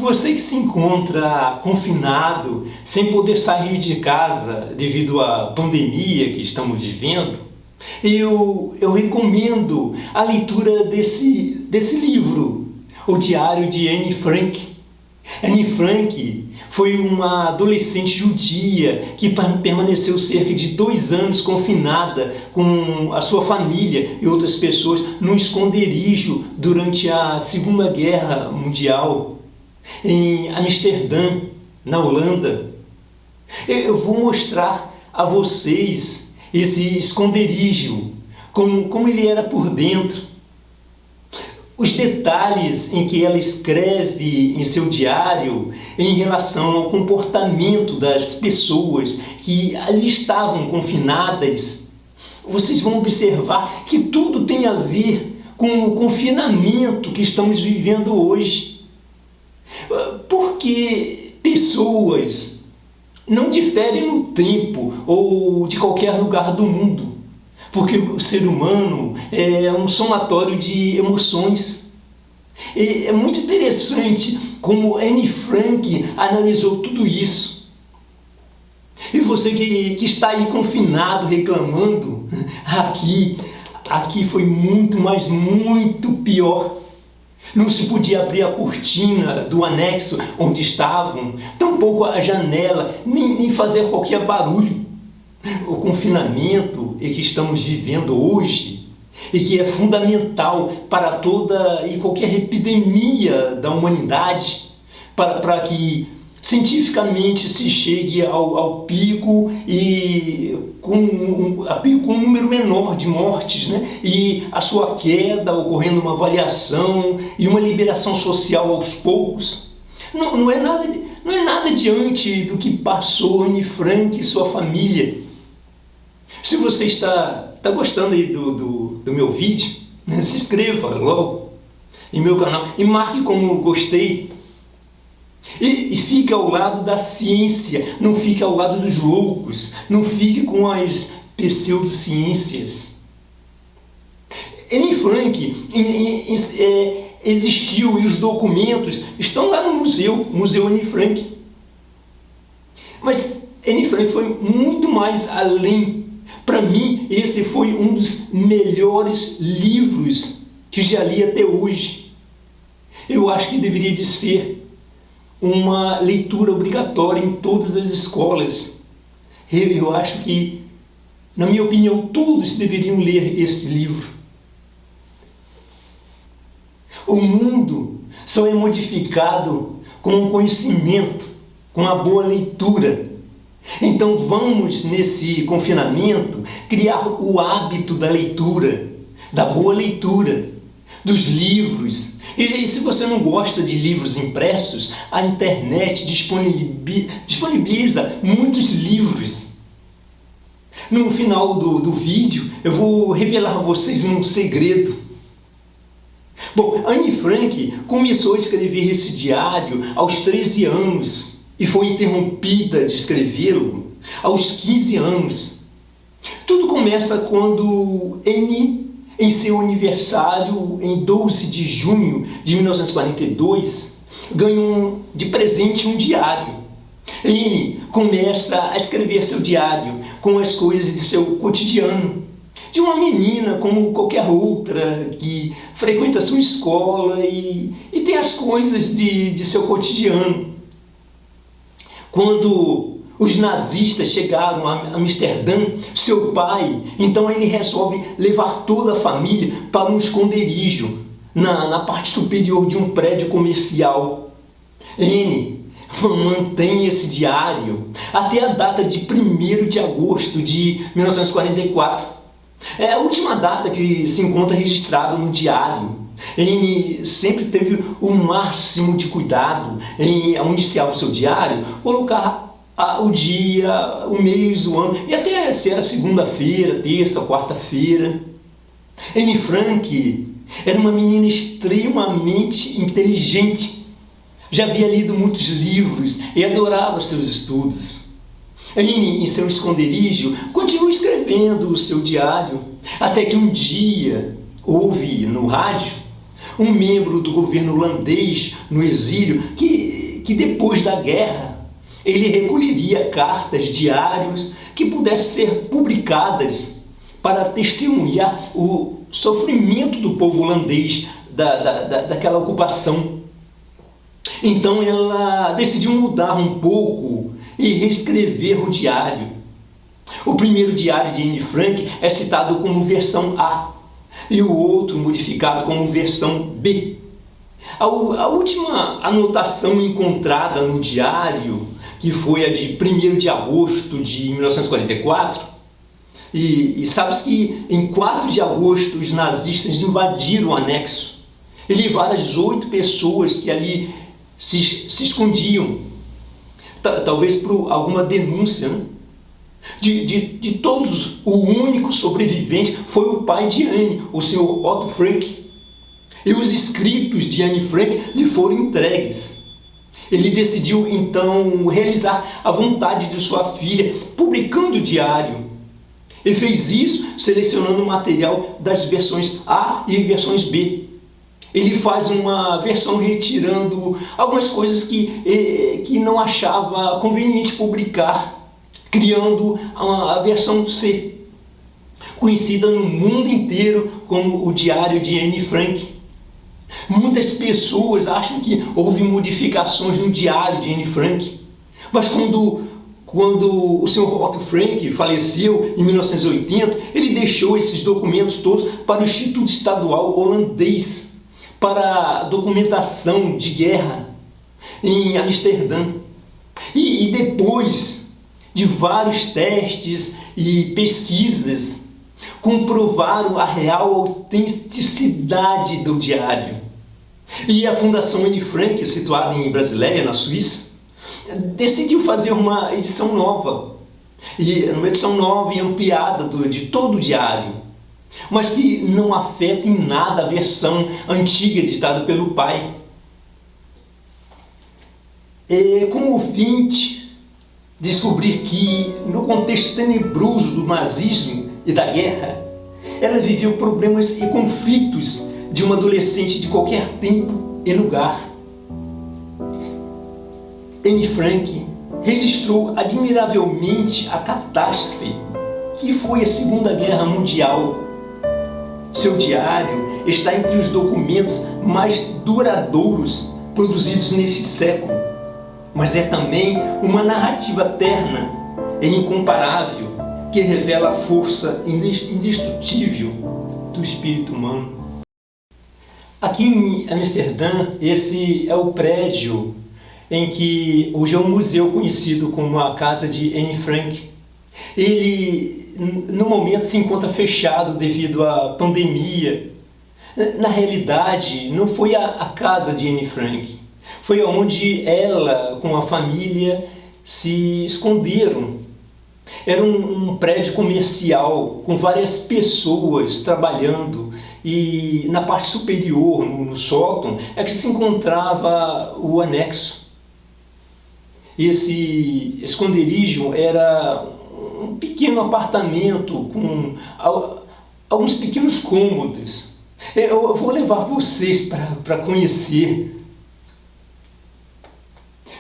Você que se encontra confinado, sem poder sair de casa devido à pandemia que estamos vivendo, eu recomendo a leitura desse livro, O Diário de Anne Frank. Anne Frank foi uma adolescente judia que permaneceu cerca de 2 anos confinada com a sua família e outras pessoas num esconderijo durante a Segunda Guerra Mundial, em Amsterdã, na Holanda. Eu vou mostrar a vocês esse esconderijo, como ele era por dentro. Os detalhes em que ela escreve em seu diário em relação ao comportamento das pessoas que ali estavam confinadas, vocês vão observar que tudo tem a ver com o confinamento que estamos vivendo hoje. Porque pessoas não diferem no tempo ou de qualquer lugar do mundo. Porque o ser humano é um somatório de emoções. E é muito interessante como Anne Frank analisou tudo isso. E você que está aí confinado, reclamando, aqui foi muito, mas muito pior. Não se podia abrir a cortina do anexo onde estavam, tampouco a janela, nem fazer qualquer barulho. O confinamento que estamos vivendo hoje e que é fundamental para toda e qualquer epidemia da humanidade, para que cientificamente se chegue ao pico e com um número menor de mortes, né? E a sua queda ocorrendo uma avaliação e uma liberação social aos poucos. Não é nada diante do que passou Anne Frank e sua família. Se você está gostando aí do meu vídeo, né, se inscreva logo em meu canal e marque como gostei. E fique ao lado da ciência, não fique ao lado dos loucos, não fique com as pseudociências. Anne Frank existiu e os documentos estão lá no Museu Anne Frank. Mas Anne Frank foi muito mais além. Para mim, esse foi um dos melhores livros que já li até hoje. Eu acho que deveria de ser uma leitura obrigatória em todas as escolas. Eu acho que, na minha opinião, todos deveriam ler esse livro. O mundo só é modificado com o conhecimento, com a boa leitura. Então vamos, nesse confinamento, criar o hábito da leitura, da boa leitura, dos livros. E se você não gosta de livros impressos, a internet disponibiliza muitos livros. No final do vídeo, eu vou revelar a vocês um segredo. Bom, Anne Frank começou a escrever esse diário aos 13 anos e foi interrompida de escrevê-lo aos 15 anos. Tudo começa quando Anne, em seu aniversário, em 12 de junho de 1942, ganhou de presente um diário. Anne começa a escrever seu diário com as coisas de seu cotidiano, de uma menina como qualquer outra que frequenta sua escola e tem as coisas de seu cotidiano. Quando os nazistas chegaram a Amsterdã, seu pai, então ele resolve levar toda a família para um esconderijo na parte superior de um prédio comercial. Anne mantém esse diário até a data de 1º de agosto de 1944. É a última data que se encontra registrada no diário. Anne sempre teve o máximo de cuidado em, ao iniciar o seu diário, colocar o dia, o mês, o ano, e até se era segunda-feira, terça, quarta-feira. Anne Frank era uma menina extremamente inteligente. Já havia lido muitos livros e adorava seus estudos. Anne, em seu esconderijo, continuou escrevendo o seu diário, até que um dia houve no rádio um membro do governo holandês no exílio que que depois da guerra ele recolheria cartas, diários que pudessem ser publicadas para testemunhar o sofrimento do povo holandês daquela ocupação. Então ela decidiu mudar um pouco e reescrever o diário. O primeiro diário de Anne Frank é citado como versão A e o outro modificado como versão B. A última anotação encontrada no diário, que foi a de 1º de agosto de 1944, e sabe-se que em 4 de agosto os nazistas invadiram o anexo e levaram as 8 pessoas que ali se escondiam, talvez por alguma denúncia, né? De todos, o único sobrevivente foi o pai de Anne, o Sr. Otto Frank. E os escritos de Anne Frank lhe foram entregues. Ele decidiu então realizar a vontade de sua filha, publicando o diário. Ele fez isso selecionando o material das versões A e versões B. Ele faz uma versão retirando algumas coisas que não achava conveniente publicar, criando a versão C, conhecida no mundo inteiro como o Diário de Anne Frank. Muitas pessoas acham que houve modificações no Diário de Anne Frank, mas quando o Sr. Otto Frank faleceu em 1980, ele deixou esses documentos todos para o Instituto Estadual Holandês para documentação de guerra em Amsterdã. E depois de vários testes e pesquisas, comprovaram a real autenticidade do diário. E a Fundação Anne Frank, situada em Brasileia, na Suíça, decidiu fazer uma edição nova, e ampliada de todo o diário, mas que não afeta em nada a versão antiga editada pelo pai. Como ouvinte, descobrir que, no contexto tenebroso do nazismo e da guerra, ela viveu problemas e conflitos de uma adolescente de qualquer tempo e lugar. Anne Frank registrou admiravelmente a catástrofe que foi a Segunda Guerra Mundial. Seu diário está entre os documentos mais duradouros produzidos nesse século, mas é também uma narrativa terna e incomparável que revela a força indestrutível do espírito humano. Aqui em Amsterdã, esse é o prédio em que hoje é um museu conhecido como a Casa de Anne Frank. Ele, no momento, se encontra fechado devido à pandemia. Na realidade, não foi a casa de Anne Frank. Foi onde ela, com a família, se esconderam. Era um prédio comercial com várias pessoas trabalhando, e na parte superior, no sótão, é que se encontrava o anexo. Esse esconderijo era um pequeno apartamento com alguns pequenos cômodos. Eu vou levar vocês para conhecer.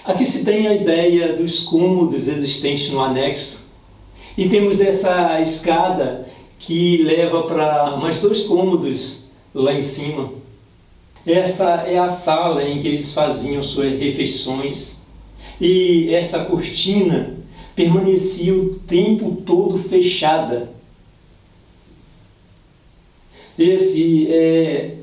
Aqui se tem a ideia dos cômodos existentes no anexo. E temos essa escada que leva para mais 2 cômodos lá em cima. Essa é a sala em que eles faziam suas refeições. E essa cortina permanecia o tempo todo fechada. Esse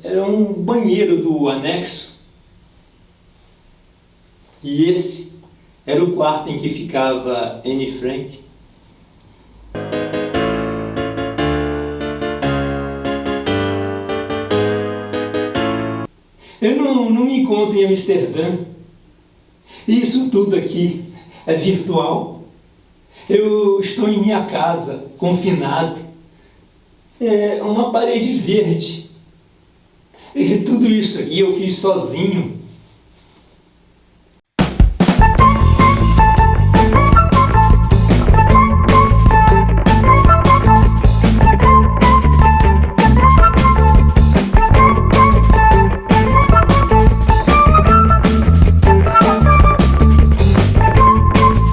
era um banheiro do anexo. E esse era o quarto em que ficava Anne Frank. Eu não me encontro em Amsterdã. Isso tudo aqui é virtual. Eu estou em minha casa, confinado. É uma parede verde. E tudo isso aqui eu fiz sozinho.